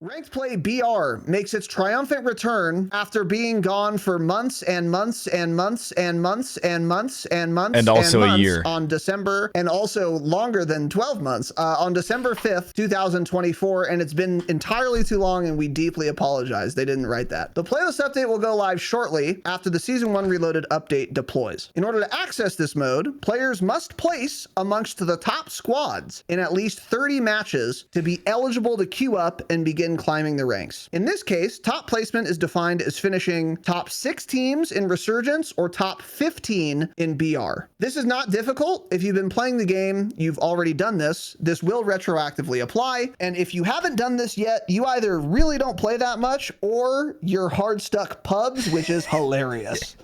Ranked Play BR makes its triumphant return after being gone for months and months and months and months and months and months And also and a months year. on December, and also longer than 12 months on December 5th, 2024. And it's been entirely too long, and we deeply apologize. They didn't write that. The playlist update will go live shortly after the Season 1 Reloaded update deploys. In order to access this mode, players must place amongst the top squads in at least 30 matches to be eligible to queue up and begin climbing the ranks. In this case, top placement is defined as finishing top 6 teams in Resurgence or top 15 in BR. This is not difficult. If you've been playing the game, you've already done this. This will retroactively apply. And if you haven't done this yet, you either really don't play that much or you're hard stuck pubs, which is hilarious.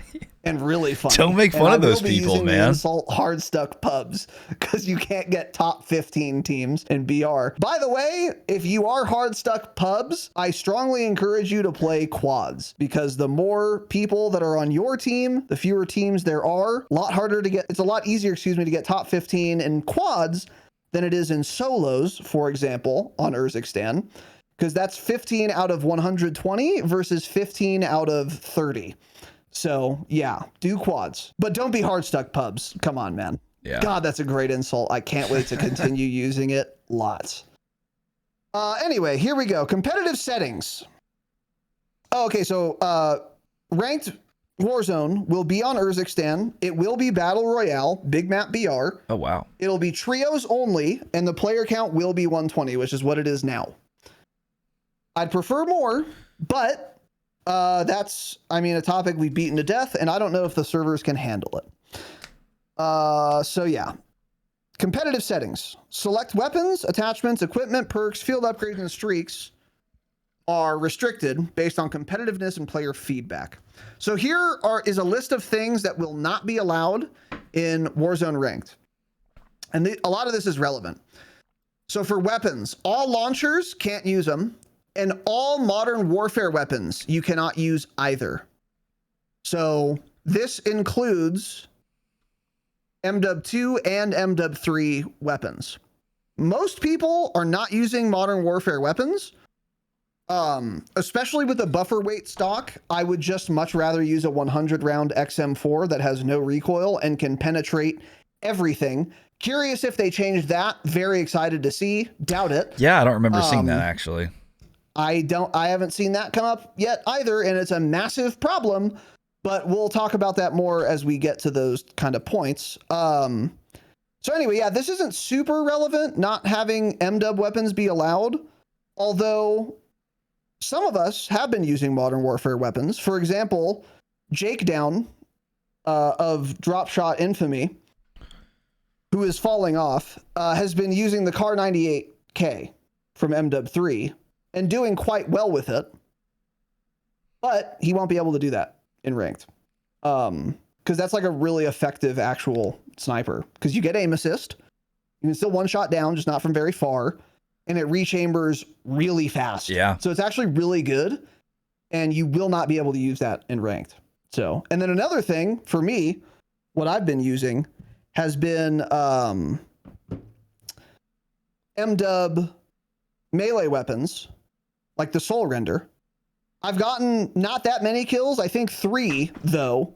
And really funny. Don't make fun of those people, man. Insult hard stuck pubs because you can't get top 15 teams in BR. By the way, if you are hard stuck pubs, I strongly encourage you to play quads, because the more people that are on your team, the fewer teams there are. A lot harder to get. It's a lot easier, to get top 15 in quads than it is in solos, for example, on Urzikstan, because that's 15 out of 120 versus 15 out of 30. So yeah, do quads, but don't be hard stuck pubs. Come on, man. Yeah. God, that's a great insult. I can't wait to continue using it lots. Anyway, here we go. Competitive settings. Oh, okay, so ranked Warzone will be on Urzikstan. It will be Battle Royale, Big Map BR. Oh, wow. It'll be trios only, and the player count will be 120, which is what it is now. I'd prefer more, but that's, a topic we've beaten to death, and I don't know if the servers can handle it. So yeah. Competitive settings. Select weapons, attachments, equipment, perks, field upgrades, and streaks are restricted based on competitiveness and player feedback. So here is a list of things that will not be allowed in Warzone Ranked. And a lot of this is relevant. So for weapons, all launchers can't use them. And all modern warfare weapons, you cannot use either. So this includes MW2 and MW3 weapons. Most people are not using modern warfare weapons, especially with the buffer weight stock. I would just much rather use a 100 round XM4 that has no recoil and can penetrate everything. Curious if they changed that. Very excited to see. Doubt it. Yeah, I don't remember seeing that, actually. I haven't seen that come up yet either, and it's a massive problem, but we'll talk about that more as we get to those kind of points. So anyway, yeah, this isn't super relevant, not having MW weapons be allowed, although some of us have been using modern warfare weapons. For example, Jake Down of Dropshot infamy, who is falling off, has been using the Car 98K from MW3 and doing quite well with it, but he won't be able to do that in ranked. Because that's like a really effective actual sniper, because you get aim assist. You can still one shot down, just not from very far, and it rechambers really fast. Yeah. So it's actually really good, and you will not be able to use that in ranked. So, and then another thing for me, what I've been using has been MW melee weapons, like the Soul Render. I've gotten not that many kills. I think 3, though.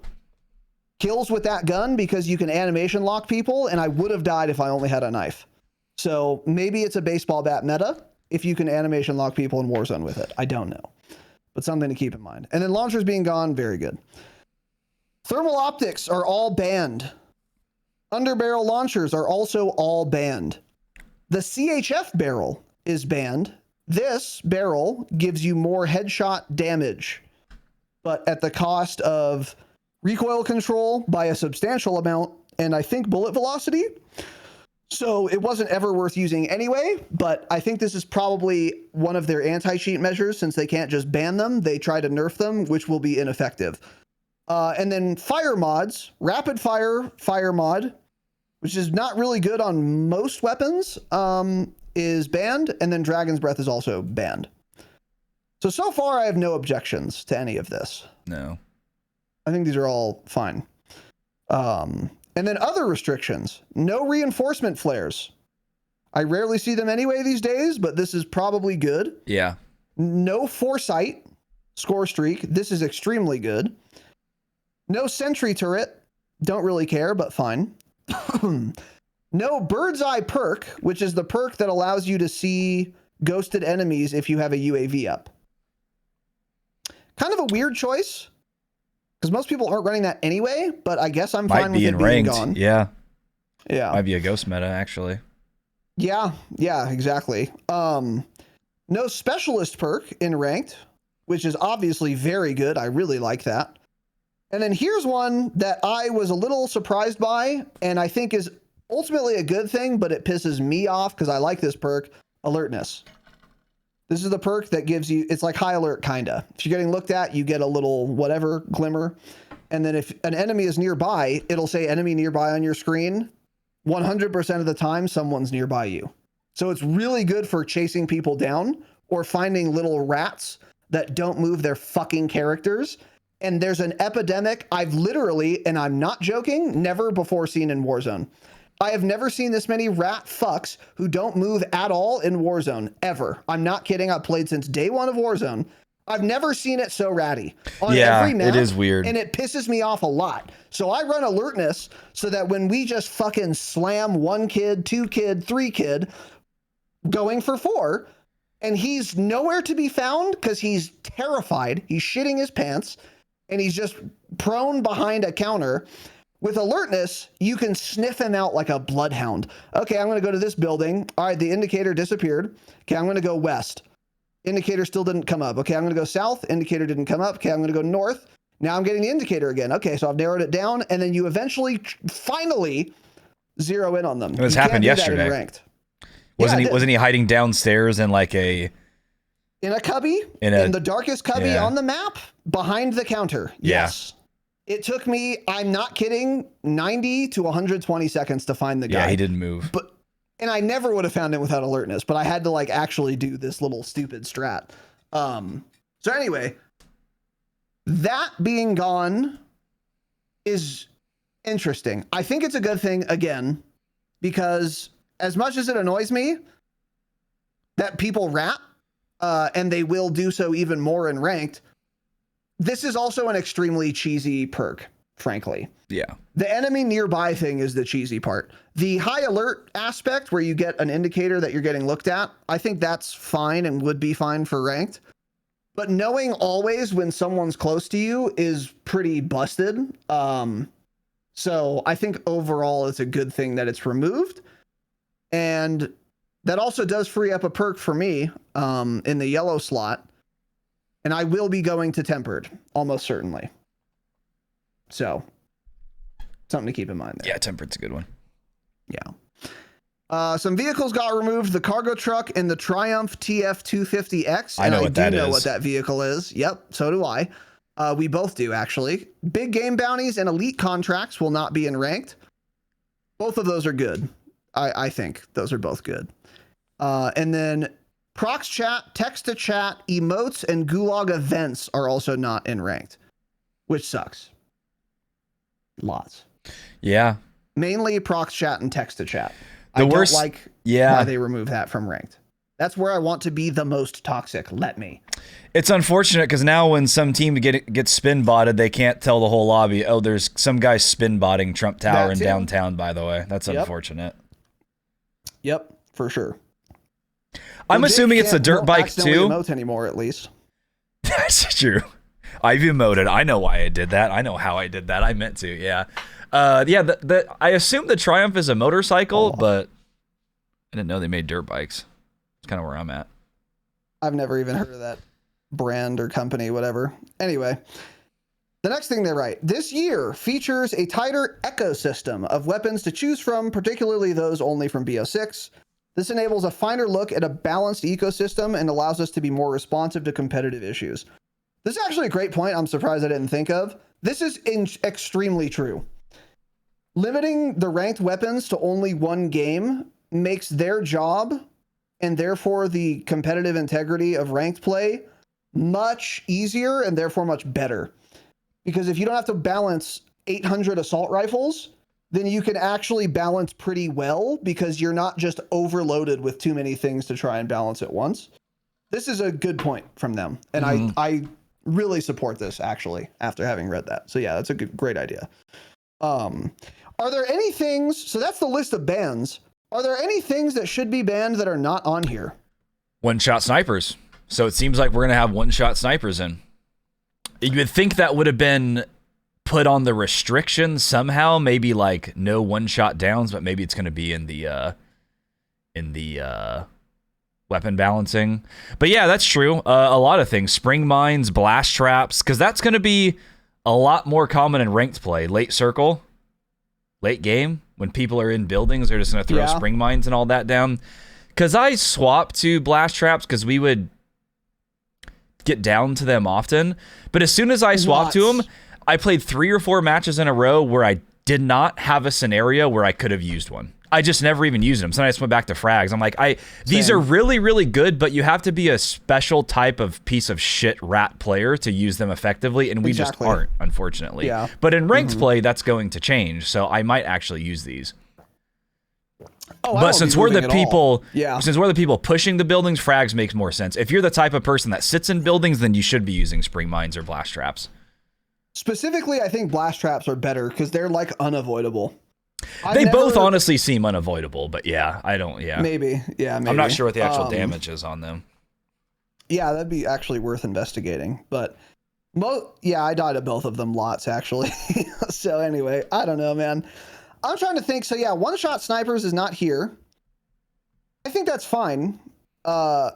Kills with that gun because you can animation lock people, and I would have died if I only had a knife. So maybe it's a baseball bat meta if you can animation lock people in Warzone with it. I don't know. But something to keep in mind. And then launchers being gone, very good. Thermal optics are all banned. Underbarrel launchers are also all banned. The CHF barrel is banned. This barrel gives you more headshot damage, but at the cost of recoil control by a substantial amount, and I think bullet velocity. So it wasn't ever worth using anyway, but I think this is probably one of their anti-cheat measures. Since they can't just ban them, they try to nerf them, which will be ineffective. And then fire mods, rapid fire mod, which is not really good on most weapons, is banned, and then Dragon's Breath is also banned. So far I have no objections to any of this. No. I think these are all fine. And then other restrictions, no reinforcement flares. I rarely see them anyway these days, but this is probably good. Yeah. No foresight score streak. This is extremely good. No sentry turret. Don't really care, but fine. No bird's eye perk, which is the perk that allows you to see ghosted enemies if you have a UAV up. Kind of a weird choice, because most people aren't running that anyway, but I guess I'm fine with it being gone. Yeah. Yeah. Might be a ghost meta, actually. Yeah, exactly. No specialist perk in ranked, which is obviously very good. I really like that. And then here's one that I was a little surprised by, and I think is ultimately a good thing, but it pisses me off because I like this perk, alertness. This is the perk that gives you, it's like high alert, kinda. If you're getting looked at, you get a little whatever glimmer. And then if an enemy is nearby, it'll say enemy nearby on your screen. 100% of the time, someone's nearby you. So it's really good for chasing people down or finding little rats that don't move their fucking characters. And there's an epidemic I've literally, and I'm not joking, never before seen in Warzone. I have never seen this many rat fucks who don't move at all in Warzone, ever. I'm not kidding. I've played since day one of Warzone. I've never seen it so ratty on every map. It is weird. And it pisses me off a lot. So I run alertness so that when we just fucking slam one kid, two kid, three kid, going for four, and he's nowhere to be found because he's terrified. He's shitting his pants and he's just prone behind a counter. With alertness, you can sniff him out like a bloodhound. Okay, I'm going to go to this building. All right, the indicator disappeared. Okay, I'm going to go west. Indicator still didn't come up. Okay, I'm going to go south. Indicator didn't come up. Okay, I'm going to go north. Now I'm getting the indicator again. Okay, so I've narrowed it down, and then you eventually, finally, zero in on them. This happened yesterday. Ranked. Wasn't he hiding downstairs in like in a cubby? In the darkest cubby on the map? Behind the counter. Yes. It took me, I'm not kidding, 90 to 120 seconds to find the guy. Yeah, he didn't move. And I never would have found it without alertness, but I had to like actually do this little stupid strat. So anyway, that being gone is interesting. I think it's a good thing, again, because as much as it annoys me that people rat, and they will do so even more in ranked, this is also an extremely cheesy perk, frankly. Yeah. The enemy nearby thing is the cheesy part. The high alert aspect where you get an indicator that you're getting looked at, I think that's fine and would be fine for ranked. But knowing always when someone's close to you is pretty busted. So I think overall it's a good thing that it's removed. And that also does free up a perk for me in the yellow slot. And I will be going to tempered, almost certainly. So, something to keep in mind there. Yeah, tempered's a good one. Yeah. Some vehicles got removed. The cargo truck and the Triumph TF250X. I know what that is. I do know what that vehicle is. Yep, so do I. We both do, actually. Big game bounties and elite contracts will not be in ranked. Both of those are good. I think those are both good. And then prox chat, text to chat, emotes, and gulag events are also not in ranked, which sucks. Lots. Yeah. Mainly prox chat and text to chat. I don't like why they remove that from ranked. That's where I want to be the most toxic. Let me. It's unfortunate because now when some team gets spin botted, they can't tell the whole lobby, oh, there's some guy spin botting Trump Tower in downtown, by the way. That's unfortunate. Yep, for sure. I'm assuming it's a dirt bike too. Emote anymore, at least. That's true. I've emoted. I know why I did that. I know how I did that. I meant to. Yeah. I assume the Triumph is a motorcycle, but I didn't know they made dirt bikes. It's kind of where I'm at. I've never even heard of that brand or company, whatever. Anyway, the next thing they write, this year features a tighter ecosystem of weapons to choose from, particularly those only from BO6. This enables a finer look at a balanced ecosystem and allows us to be more responsive to competitive issues. This is actually a great point I'm surprised I didn't think of. This is extremely true. Limiting the ranked weapons to only one game makes their job, and therefore the competitive integrity of ranked play, much easier and therefore much better. Because if you don't have to balance 800 assault rifles, then you can actually balance pretty well because you're not just overloaded with too many things to try and balance at once. This is a good point from them. And I really support this, actually, after having read that. So, yeah, that's a great idea. Are there any things... So that's the list of bans. Are there any things that should be banned that are not on here? One-shot snipers. So it seems like we're going to have one-shot snipers in. You would think that would have been put on the restriction somehow. Maybe like no one-shot downs, but maybe it's going to be in the weapon balancing. But yeah, that's true. A lot of things. Spring mines, blast traps, because that's going to be a lot more common in ranked play. Late circle, late game, when people are in buildings, they're just going to throw spring mines and all that down. Because I swapped to blast traps because we would get down to them often. But as soon as I swapped to them, I played 3 or 4 matches in a row where I did not have a scenario where I could have used one. I just never even used them. So I just went back to frags. I'm like, these are really, really good, but you have to be a special type of piece of shit rat player to use them effectively, and we just aren't, unfortunately. Yeah. But in ranked play, that's going to change, so I might actually use these. But since we're the people pushing the buildings, frags makes more sense. If you're the type of person that sits in buildings, then you should be using spring mines or blast traps. Specifically, I think blast traps are better because they're like unavoidable. They both honestly seem unavoidable, but yeah, I don't. Yeah, maybe. I'm not sure what the actual damage is on them. Yeah, that'd be actually worth investigating. But I died at both of them lots actually. So anyway, I don't know, man. I'm trying to think. So yeah, one-shot snipers is not here. I think that's fine. I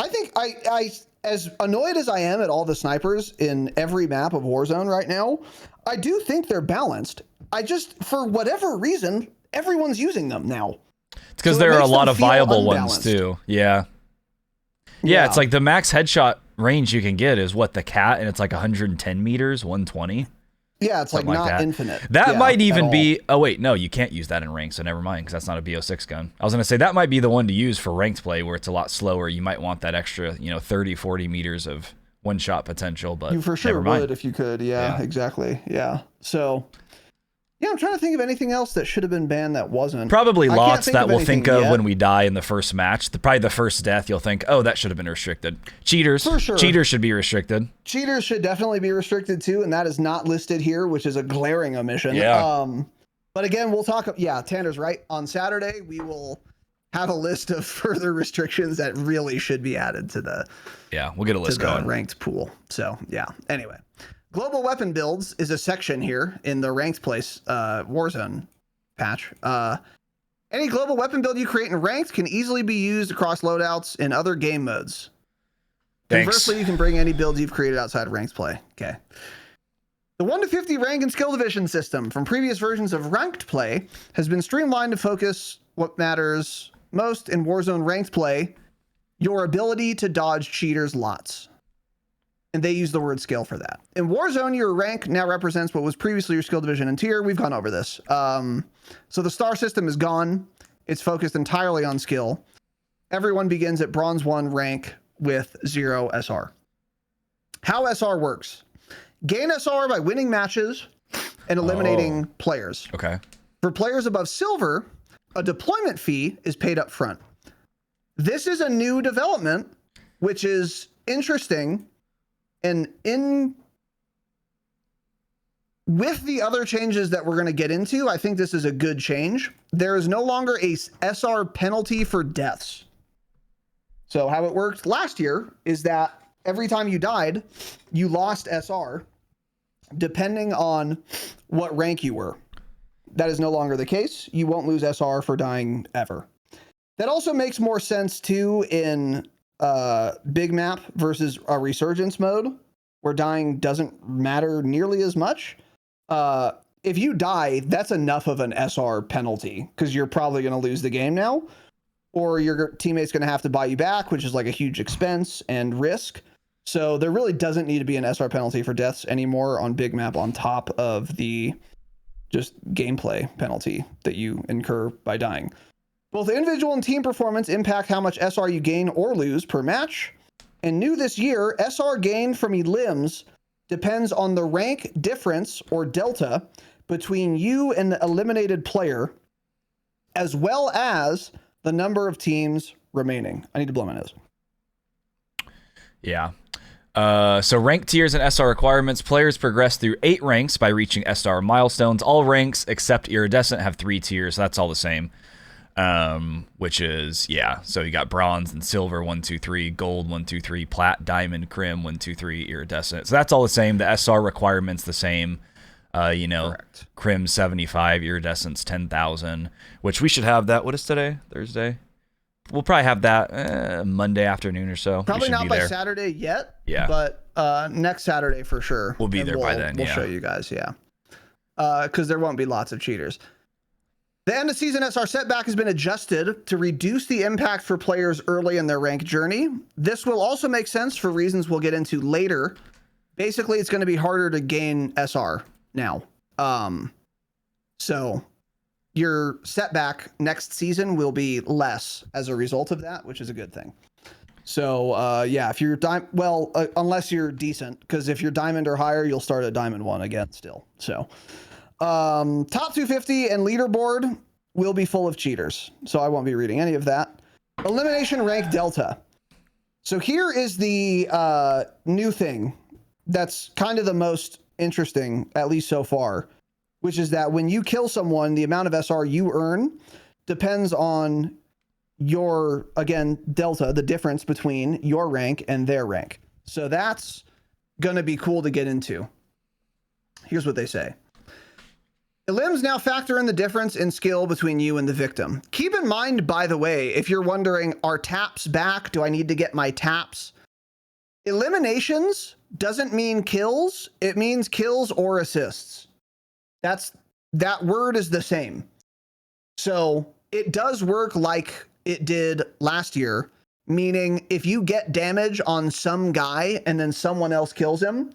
think I as annoyed as I am at all the snipers in every map of Warzone right now, I do think they're balanced. I just, for whatever reason, everyone's using them now. It's because there are a lot of viable ones too. Yeah, it's like the max headshot range you can get is what, the cat, and it's like 110 meters, 120. Yeah, it's like not infinite. That might even be... Oh, wait, no, you can't use that in ranked, so never mind, because that's not a BO6 gun. I was going to say, that might be the one to use for ranked play, where it's a lot slower. You might want that extra, 30, 40 meters of one-shot potential, but you for sure would if you could. Yeah, exactly. Yeah. So... Yeah, I'm trying to think of anything else that should have been banned that wasn't. Probably lots that we'll think of when we die in the first match. Probably the first death, you'll think, oh, that should have been restricted. Cheaters. For sure. Cheaters should be restricted. Cheaters should definitely be restricted too, and that is not listed here, which is a glaring omission. Yeah. But again, we'll talk. Yeah, Tanner's right. On Saturday, we will have a list of further restrictions that really should be added to the. Yeah, we'll get a list going. Ranked pool. So yeah. Anyway. Global weapon builds is a section here in the ranked place Warzone patch. Any global weapon build you create in ranked can easily be used across loadouts in other game modes. Thanks. Conversely, you can bring any builds you've created outside of ranked play. Okay. The 1 to 50 rank and skill division system from previous versions of ranked play has been streamlined to focus what matters most in Warzone ranked play, your ability to dodge cheaters lots. And they use the word skill for that. In Warzone, your rank now represents what was previously your skill division and tier. We've gone over this. So the star system is gone. It's focused entirely on skill. Everyone begins at bronze 1 rank with 0 SR. How SR works. Gain SR by winning matches and eliminating players. Okay. For players above silver, a deployment fee is paid up front. This is a new development, which is interesting. And with the other changes that we're going to get into, I think this is a good change. There is no longer a SR penalty for deaths. So how it worked last year is that every time you died, you lost SR, depending on what rank you were. That is no longer the case. You won't lose SR for dying ever. That also makes more sense too in big map versus a resurgence mode where dying doesn't matter nearly as much. If you die, that's enough of an SR penalty because you're probably going to lose the game now, or your teammate's going to have to buy you back, which is like a huge expense and risk. So there really doesn't need to be an SR penalty for deaths anymore on big map on top of the just gameplay penalty that you incur by dying. Both individual and team performance impact how much SR you gain or lose per match. And new this year, SR gain from elims depends on the rank difference or delta between you and the eliminated player, as well as the number of teams remaining. I need to blow my nose. Yeah. So rank tiers and SR requirements. Players progress through 8 ranks by reaching SR milestones. All ranks except Iridescent have 3 tiers. So that's all the same. Which is, yeah. So you got bronze and silver, 1, 2, 3, gold, 1, 2, 3, plat, diamond, crim, 1, 2, 3, iridescent. So that's all the same. The SR requirements the same. Correct. Crim 75, iridescence 10,000, which we should have that. What is today? Thursday? We'll probably have that Monday afternoon or so. Probably not by Saturday yet. Yeah. But next Saturday for sure. We'll be there by then. We'll show you guys. Yeah. Because there won't be lots of cheaters. The end of season SR setback has been adjusted to reduce the impact for players early in their rank journey. This will also make sense for reasons we'll get into later. Basically, it's going to be harder to gain SR now. So your setback next season will be less as a result of that, which is a good thing. So yeah, if you're unless you're decent, because if you're diamond or higher, you'll start at diamond 1 again still. So top 250 and leaderboard will be full of cheaters, so I won't be reading any of that. Elimination rank delta. So here is the new thing that's kind of the most interesting, at least so far, which is that when you kill someone, the amount of SR you earn depends on your, again, delta, the difference between your rank and their rank. So that's going to be cool to get into. Here's what they say. Elims now factor in the difference in skill between you and the victim. Keep in mind, by the way, if you're wondering, are taps back? Do I need to get my taps? Eliminations doesn't mean kills. It means kills or assists. That word is the same. So it does work like it did last year, meaning if you get damage on some guy and then someone else kills him,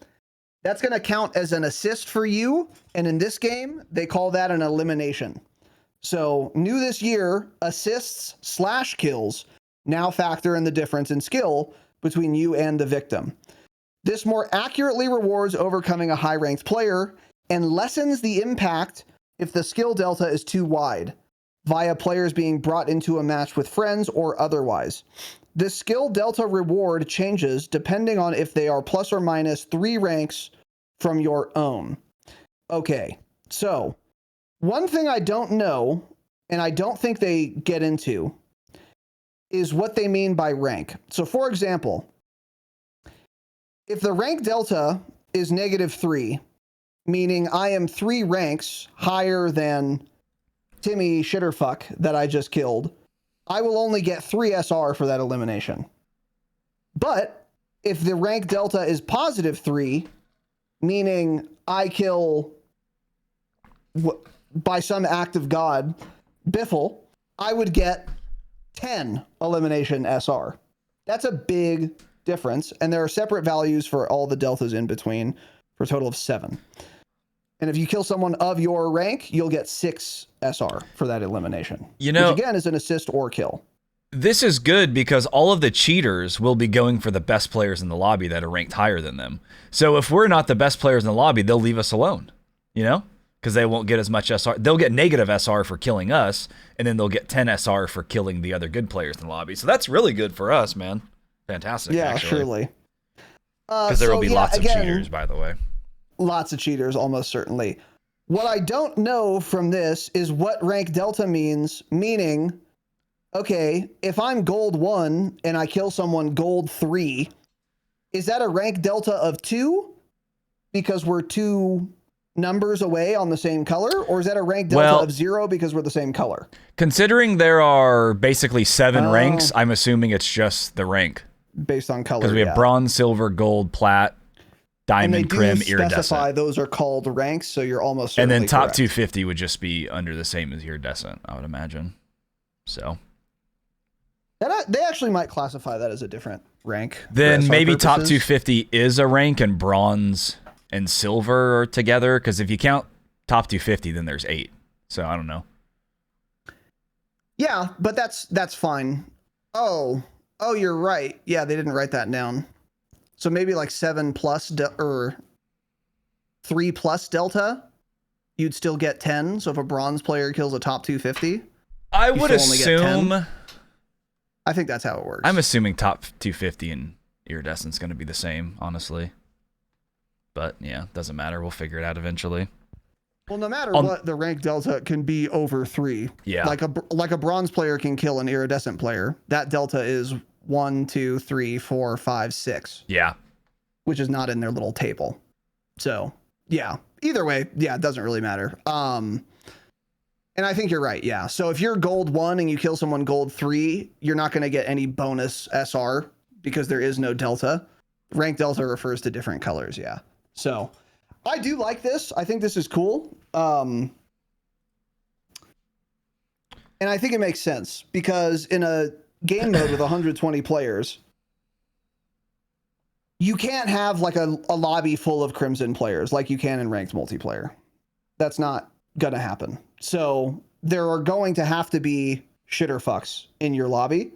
that's going to count as an assist for you. And in this game, they call that an elimination. So new this year, assists/kills now factor in the difference in skill between you and the victim. This more accurately rewards overcoming a high-ranked player and lessens the impact if the skill delta is too wide, via players being brought into a match with friends or otherwise. This skill delta reward changes depending on if they are plus or minus 3 ranks from your own. Okay, so one thing I don't know, and I don't think they get into, is what they mean by rank. So for example, if the rank delta is -3, meaning I am 3 ranks higher than Timmy Shitterfuck that I just killed, I will only get 3 SR for that elimination. But if the rank delta is +3, meaning I kill, by some act of God, Biffle, I would get 10 elimination SR. That's a big difference, and there are separate values for all the deltas in between for a total of 7. And if you kill someone of your rank, you'll get 6 SR for that elimination. You know, which again is an assist or kill. This is good because all of the cheaters will be going for the best players in the lobby that are ranked higher than them. So if we're not the best players in the lobby, they'll leave us alone, you know, because they won't get as much SR. They'll get negative SR for killing us, and then they'll get 10 SR for killing the other good players in the lobby. So that's really good for us, man. Fantastic. Yeah, actually. Surely. Because there will be lots of cheaters, by the way. Lots of cheaters, almost certainly. What I don't know from this is what rank delta means, meaning, okay, if I'm gold 1 and I kill someone gold 3, is that a rank delta of 2 because we're 2 numbers away on the same color? Or is that a rank delta of 0 because we're the same color? Considering there are basically 7 ranks, I'm assuming it's just the rank. Based on color, because we have bronze, silver, gold, plat, diamond, crim, iridescent. Specify those are called ranks, so you're almost certainly. And then top correct. 250 would just be under the same as iridescent, I would imagine. So they actually might classify that as a different rank. Then maybe top 250 is a rank, and bronze and silver are together. Because if you count top 250, then there's 8. So I don't know. Yeah, but that's fine. Oh, you're right. Yeah, they didn't write that down. So maybe like 7+ or 3+ delta, you'd still get 10. So if a bronze player kills a top 250, I would assume. I think that's how it works. I'm assuming top 250 and Iridescent's going to be the same, honestly. But yeah, doesn't matter. We'll figure it out eventually. Well, no matter what, the rank delta can be over 3. Yeah. Like a bronze player can kill an iridescent player. That delta is 1, 2, 3, 4, 5, 6. Yeah. Which is not in their little table. So yeah, either way, yeah, it doesn't really matter. And I think you're right. Yeah. So if you're gold 1 and you kill someone gold 3, you're not going to get any bonus SR because there is no delta. Rank delta refers to different colors. Yeah. So I do like this. I think this is cool. And I think it makes sense because in a game mode with 120 players, you can't have like a lobby full of Crimson players like you can in ranked multiplayer. That's not going to happen. So there are going to have to be shitter fucks in your lobby,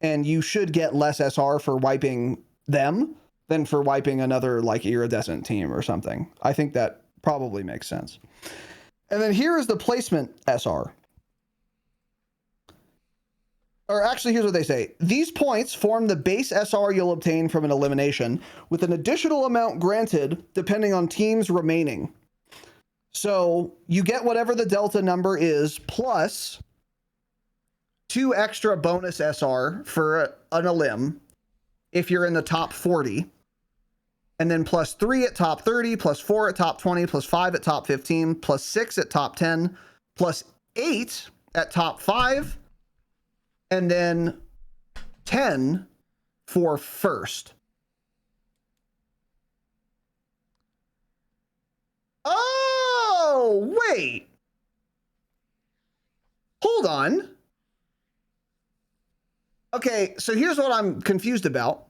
and you should get less SR for wiping them than for wiping another like iridescent team or something. I think that probably makes sense. And then here is the placement SR. Or actually, here's what they say. These points form the base SR you'll obtain from an elimination, with an additional amount granted depending on teams remaining. So you get whatever the delta number is, plus 2 extra bonus SR for an elim if you're in the top 40. And then plus 3 at top 30, plus 4 at top 20, plus 5 at top 15, plus 6 at top 10, plus 8 at top 5, and then 10 for first. Oh, wait. Hold on. Okay, so here's what I'm confused about.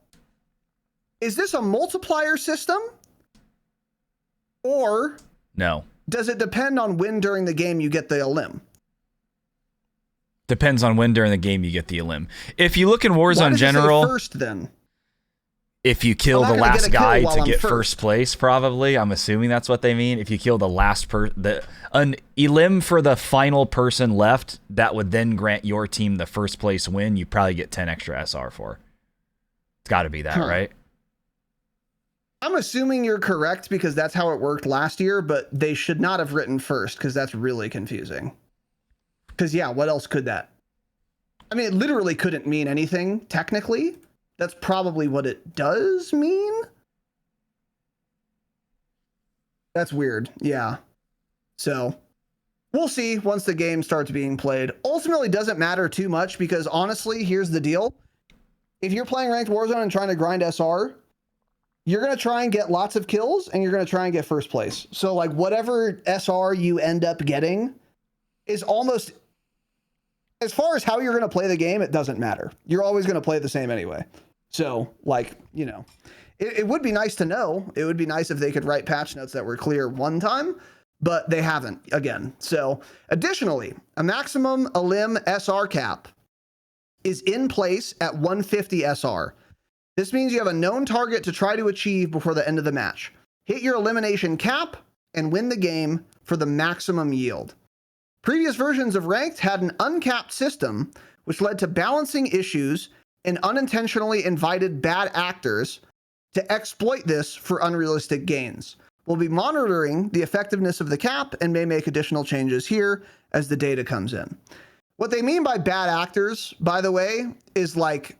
Is this a multiplier system? Or no? Does it depend on when during the game you get the elim? Depends on when during the game you get the elim. If you look in Warzone general, first then. If you kill the last guy to get first place, probably. I'm assuming that's what they mean. If you kill the last an elim for the final person left, that would then grant your team the first place win. You probably get 10 extra SR for. It's got to be that, right? I'm assuming you're correct because that's how it worked last year, but they should not have written first because that's really confusing. Because, yeah, what else could that? I mean, it literally couldn't mean anything, technically. That's probably what it does mean. That's weird. Yeah. So we'll see once the game starts being played. Ultimately, doesn't matter too much because, honestly, here's the deal. If you're playing Ranked Warzone and trying to grind SR, you're going to try and get lots of kills and you're going to try and get first place. So, like, whatever SR you end up getting is almost... As far as how you're going to play the game, it doesn't matter. You're always going to play the same anyway. So, like, you know, it would be nice to know. It would be nice if they could write patch notes that were clear one time, but they haven't, again. So, additionally, a maximum elim SR cap is in place at 150 SR. This means you have a known target to try to achieve before the end of the match. Hit your elimination cap and win the game for the maximum yield. Previous versions of Ranked had an uncapped system, which led to balancing issues and unintentionally invited bad actors to exploit this for unrealistic gains. We'll be monitoring the effectiveness of the cap and may make additional changes here as the data comes in. What they mean by bad actors, by the way, is like,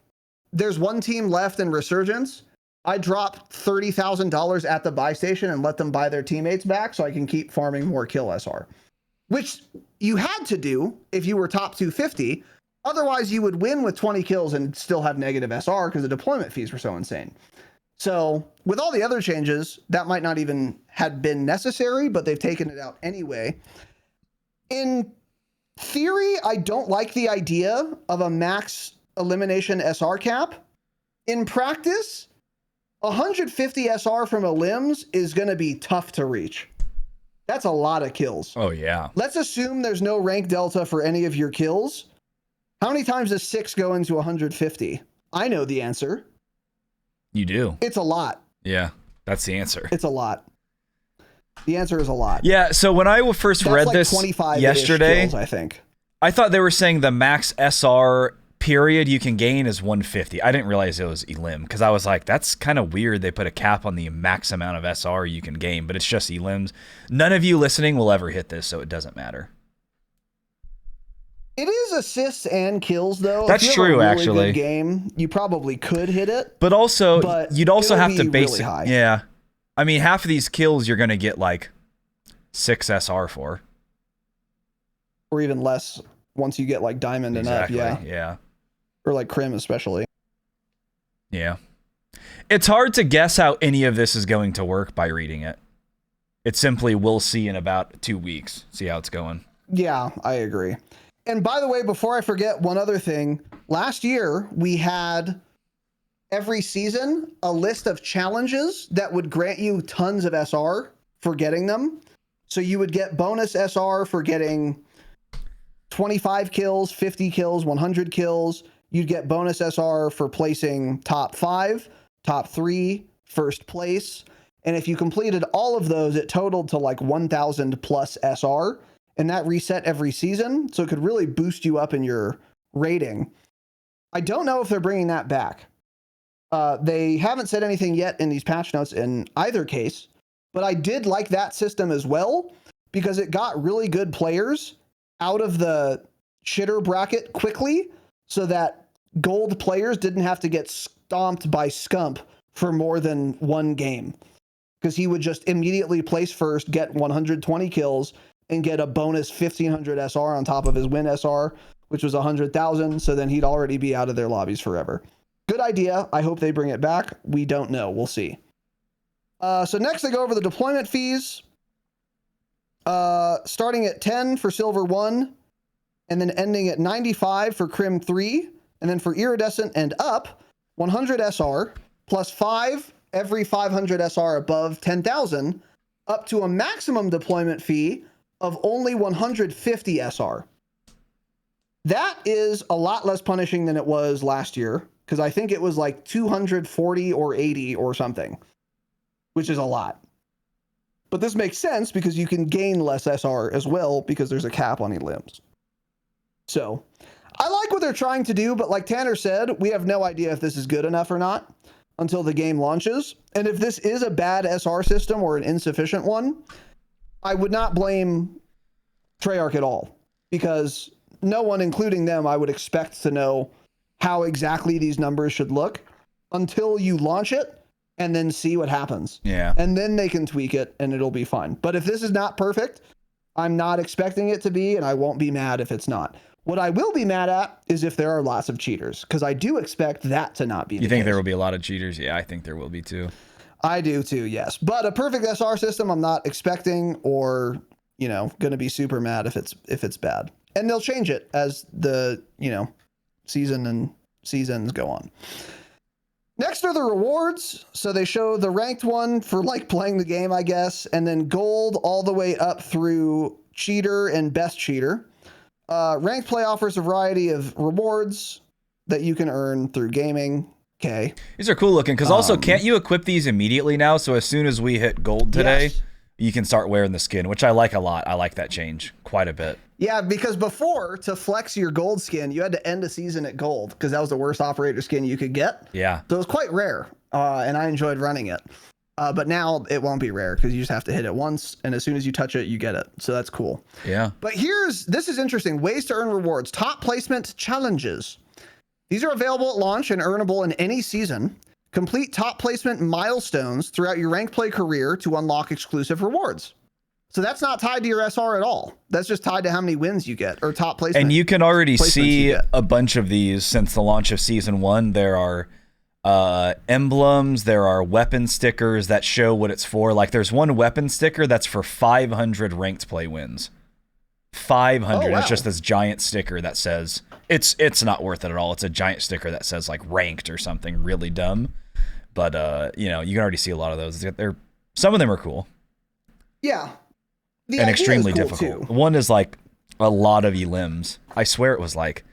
there's one team left in Resurgence. I dropped $30,000 at the buy station and let them buy their teammates back so I can keep farming more kill SR. Which you had to do if you were top 250. Otherwise, you would win with 20 kills and still have negative SR because the deployment fees were so insane. So with all the other changes, that might not even have been necessary, but they've taken it out anyway. In theory, I don't like the idea of a max elimination SR cap. In practice, 150 SR from elims is going to be tough to reach. That's a lot of kills. Oh, yeah. Let's assume there's no rank delta for any of your kills. How many times does 6 go into 150? I know the answer. You do? It's a lot. Yeah, that's the answer. It's a lot. The answer is a lot. Yeah, so when I first read like this yesterday, kills, I think. I thought they were saying the max SR period you can gain is 150. I didn't realize it was elim because I was like, that's kind of weird. They put a cap on the max amount of SR you can gain, but it's just elims. None of you listening will ever hit this, so it doesn't matter. It is assists and kills, though. That's if you true, have a really actually. Good game, you probably could hit it. But also, but you'd also have to really high. Yeah. I mean, half of these kills you're going to get like 6 SR for. Or even less once you get like diamond Exactly. and up. Yeah. Or like crim, especially. Yeah. It's hard to guess how any of this is going to work by reading it. It's simply, we'll see in about 2 weeks. See how it's going. Yeah, I agree. And by the way, before I forget, one other thing. Last year, we had every season a list of challenges that would grant you tons of SR for getting them. So you would get bonus SR for getting 25 kills, 50 kills, 100 kills. You'd get bonus SR for placing top 5, top 3, first place. And if you completed all of those, it totaled to like 1,000 plus SR. And that reset every season, so it could really boost you up in your rating. I don't know if they're bringing that back. They haven't said anything yet in these patch notes in either case, but I did like that system as well because it got really good players out of the shitter bracket quickly so that gold players didn't have to get stomped by Scump for more than one game because he would just immediately place first, get 120 kills, and get a bonus 1,500 SR on top of his win SR, which was 100,000. So then he'd already be out of their lobbies forever. Good idea. I hope they bring it back. We don't know. We'll see. So next they go over the deployment fees. Starting at 10 for Silver 1, and then ending at 95 for Crim 3, and then for Iridescent and up, 100 SR, plus 5 every 500 SR above 10,000, up to a maximum deployment fee of only 150 SR. That is a lot less punishing than it was last year, because I think it was like 240 or 80 or something, which is a lot. But this makes sense because you can gain less SR as well because there's a cap on elims. So I like what they're trying to do, but like Tanner said, we have no idea if this is good enough or not until the game launches. And if this is a bad SR system or an insufficient one, I would not blame Treyarch at all because no one, including them, I would expect to know how exactly these numbers should look until you launch it and then see what happens. Yeah. And then they can tweak it and it'll be fine. But if this is not perfect, I'm not expecting it to be, and I won't be mad if it's not. What I will be mad at is if there are lots of cheaters, because I do expect that to not be the You think case. there will be a lot of cheaters? Yeah, I think there will be too. I do too, yes. But a perfect SR system I'm not expecting, or, you know, going to be super mad if it's bad. And they'll change it as the, you know, seasons go on. Next are the rewards. So they show the ranked one for like playing the game, I guess, and then gold all the way up through cheater and best cheater. Ranked play offers a variety of rewards that you can earn through gaming. Okay. These are cool looking because also can't you equip these immediately now? So as soon as we hit gold today, Yes. you can start wearing the skin, which I like a lot. I like that change quite a bit. Yeah, because before, to flex your gold skin, you had to end a season at gold because that was the worst operator skin you could get. Yeah. So it was quite rare, and I enjoyed running it. But now it won't be rare because you just have to hit it once, and as soon as you touch it, you get it. So that's cool. Yeah. But this is interesting. Ways to earn rewards. Top placement challenges. These are available at launch and earnable in any season. Complete top placement milestones throughout your rank play career to unlock exclusive rewards. So that's not tied to your SR at all. That's just tied to how many wins you get or top placement. And you can already placements you see get. a bunch of these since the launch of season 1. There are emblems, there are weapon stickers that show what it's for. Like there's one weapon sticker that's for 500 ranked play wins. 500. Oh, wow. It's just this giant sticker that says it's not worth it at all. It's a giant sticker that says like ranked or something really dumb. But you know, you can already see a lot of those. Some of them are cool. Yeah. The And idea extremely is cool difficult. too. One is like a lot of elims. I swear it was like,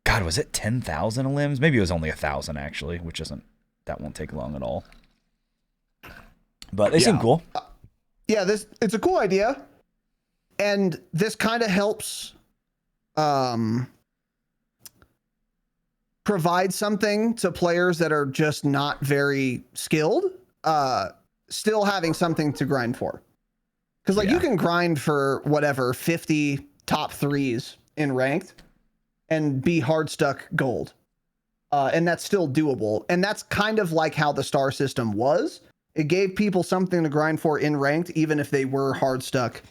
God, was it 10,000 elims? Maybe it was only 1,000 actually, which that won't take long at all. But they seem cool. Yeah, it's a cool idea. And this kind of helps provide something to players that are just not very skilled, still having something to grind for. Because like you can grind for whatever 50 top threes in ranked and be hard stuck gold. And that's still doable. And that's kind of like how the star system was. It gave people something to grind for in ranked, even if they were hard stuck,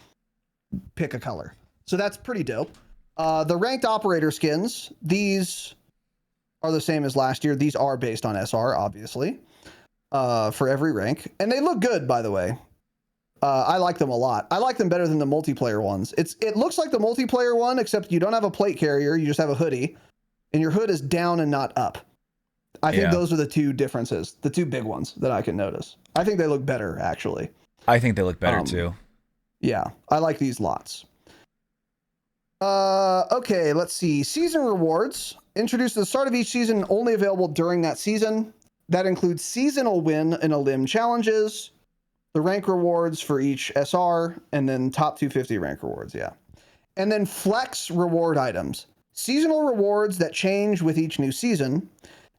pick a color. So that's pretty dope. The ranked operator skins, these are the same as last year. These are based on SR, obviously, for every rank. And they look good, by the way. I like them a lot. I like them better than the multiplayer ones. It looks like the multiplayer one, except you don't have a plate carrier. You just have a hoodie. And your hood is down and not up. I think those are the two differences, the two big ones that I can notice. I think they look better, actually. I think they look better, too. Yeah, I like these lots. Okay, let's see. Season rewards. Introduced at the start of each season, only available during that season. That includes seasonal win and a limb challenges, the rank rewards for each SR, and then top 250 rank rewards, yeah. And then flex reward items. Seasonal rewards that change with each new season.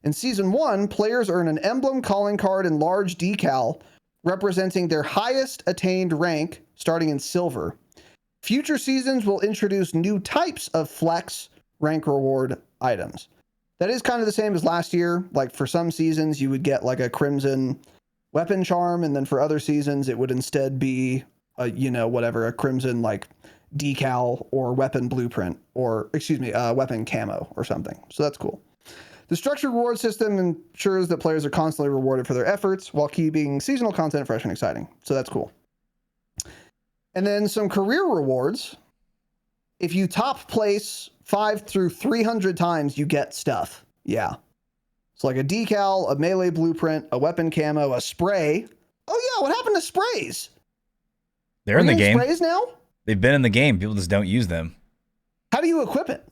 In Season 1, players earn an emblem, calling card, and large decal representing their highest attained rank, starting in silver. Future seasons will introduce new types of flex rank reward items. That is kind of the same as last year. Like for some seasons, you would get like a crimson weapon charm, and then for other seasons, it would instead be a crimson like decal or weapon blueprint, or weapon camo or something. So that's cool. The structured reward system ensures that players are constantly rewarded for their efforts while keeping seasonal content fresh and exciting. So that's cool. And then some career rewards. If you top place 5 through 300 times, you get stuff. Yeah. It's like a decal, a melee blueprint, a weapon camo, a spray. Oh yeah, what happened to sprays? They're in the game. Sprays now? They've been in the game. People just don't use them. How do you equip it?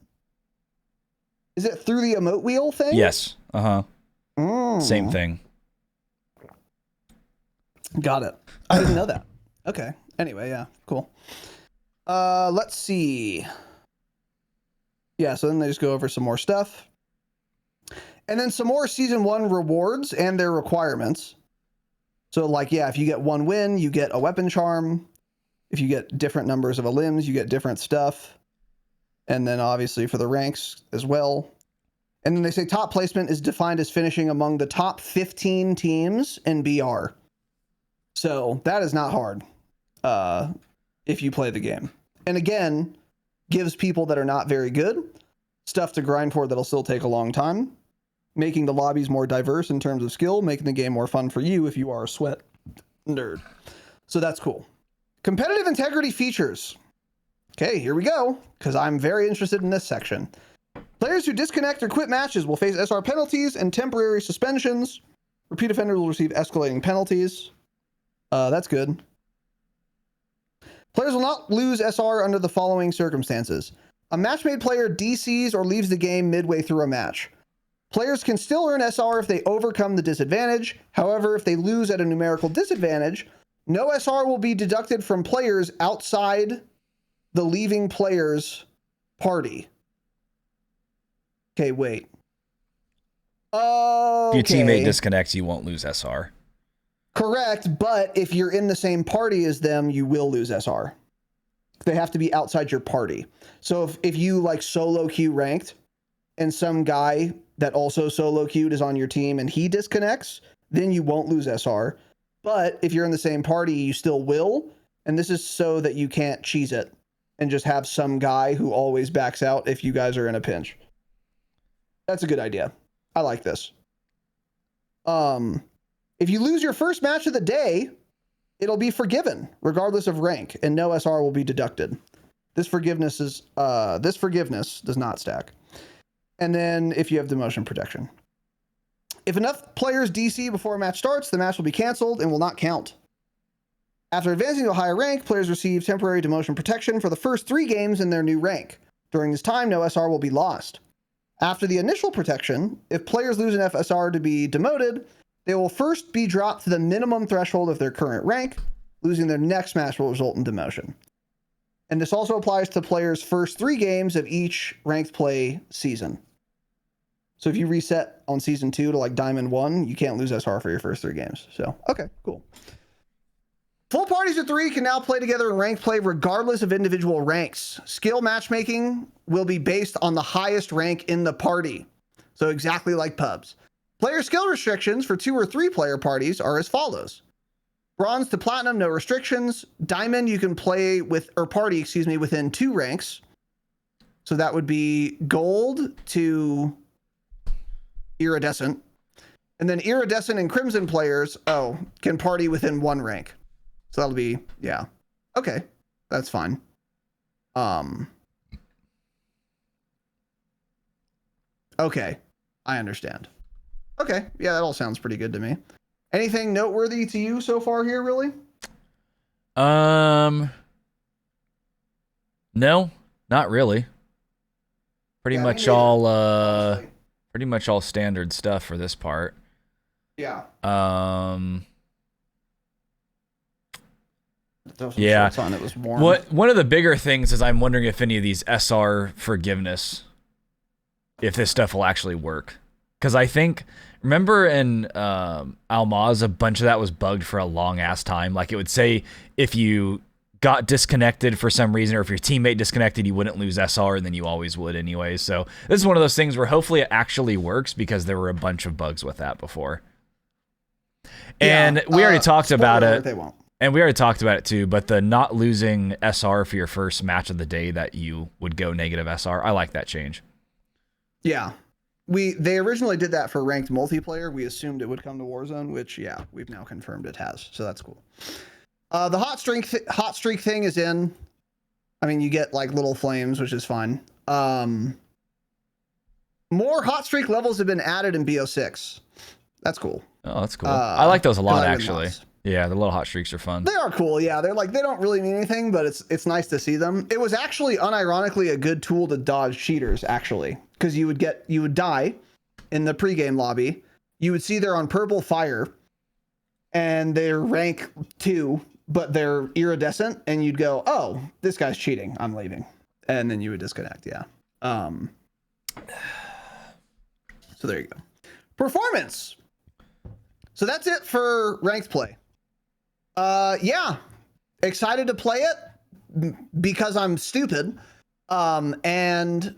Is it through the emote wheel thing? Yes. Same thing. Got it. I didn't know that. Okay. Anyway, yeah, cool. Let's see. Yeah, so then they just go over some more stuff. And then some more Season 1 rewards and their requirements. So like, yeah, if you get 1 win, you get a weapon charm. If you get different numbers of limbs, you get different stuff. And then obviously for the ranks as well. And then they say top placement is defined as finishing among the top 15 teams in BR. So that is not hard if you play the game. And again, gives people that are not very good stuff to grind for that'll still take a long time, making the lobbies more diverse in terms of skill, making the game more fun for you if you are a sweat nerd. So that's cool. Competitive integrity features. Okay, here we go, because I'm very interested in this section. Players who disconnect or quit matches will face SR penalties and temporary suspensions. Repeat offenders will receive escalating penalties. That's good. Players will not lose SR under the following circumstances. A match-made player DCs or leaves the game midway through a match. Players can still earn SR if they overcome the disadvantage. However, if they lose at a numerical disadvantage, no SR will be deducted from players outside the leaving player's party. Okay, wait. Okay. If your teammate disconnects, you won't lose SR. Correct, but if you're in the same party as them, you will lose SR. They have to be outside your party. So if you like solo queue ranked and some guy that also solo queued is on your team and he disconnects, then you won't lose SR. But if you're in the same party, you still will. And this is so that you can't cheese it and just have some guy who always backs out if you guys are in a pinch. That's a good idea. I like this. If you lose your first match of the day, it'll be forgiven, regardless of rank, and no SR will be deducted. This forgiveness does not stack. And then if you have demotion protection. If enough players DC before a match starts, the match will be canceled and will not count. After advancing to a higher rank, players receive temporary demotion protection for the first 3 games in their new rank. During this time, no SR will be lost. After the initial protection, if players lose enough SR to be demoted, they will first be dropped to the minimum threshold of their current rank. Losing their next match will result in demotion. And this also applies to players' first 3 games of each ranked play season. So if you reset on season 2 to like Diamond 1, you can't lose SR for your first 3 games. So, okay, cool. Full parties of 3 can now play together in ranked play regardless of individual ranks. Skill matchmaking will be based on the highest rank in the party. So exactly like pubs. Player skill restrictions for 2 or 3 player parties are as follows. Bronze to platinum, no restrictions. Diamond, you can play with, or party, excuse me, within 2 ranks. So that would be gold to iridescent. And then iridescent and crimson players, can party within 1 rank. So that'll be, yeah. Okay, that's fine. Okay, I understand. Okay, yeah, that all sounds pretty good to me. Anything noteworthy to you so far here, really? No, not really. Pretty much all standard stuff for this part. Yeah. Yeah. On, it was warm. One of the bigger things is I'm wondering if any of these SR forgiveness, if this stuff will actually work. Because I think, remember in Almaz, a bunch of that was bugged for a long ass time. Like it would say if you got disconnected for some reason, or if your teammate disconnected, you wouldn't lose SR, and then you always would anyway. So this is one of those things where hopefully it actually works, because there were a bunch of bugs with that before. And we already talked about it. They won't. And we already talked about it too, but the not losing SR for your first match of the day that you would go negative SR, I like that change. Yeah. They originally did that for ranked multiplayer. We assumed it would come to Warzone, which, yeah, we've now confirmed it has. So that's cool. The hot streak thing is in. I mean, you get like little flames, which is fine. More hot streak levels have been added in BO6. That's cool. Oh, that's cool. I like those a lot, actually. Yeah, the little hot streaks are fun. They are cool. Yeah, they don't really mean anything, but it's nice to see them. It was actually unironically a good tool to dodge cheaters, actually, because you would die in the pregame lobby. You would see they're on purple fire, and they're rank 2, but they're iridescent, and you'd go, "Oh, this guy's cheating. I'm leaving," and then you would disconnect. Yeah. So there you go. Performance. So that's it for ranked play. Yeah, excited to play it because I'm stupid, and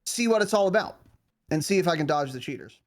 see what it's all about, and see if I can dodge the cheaters.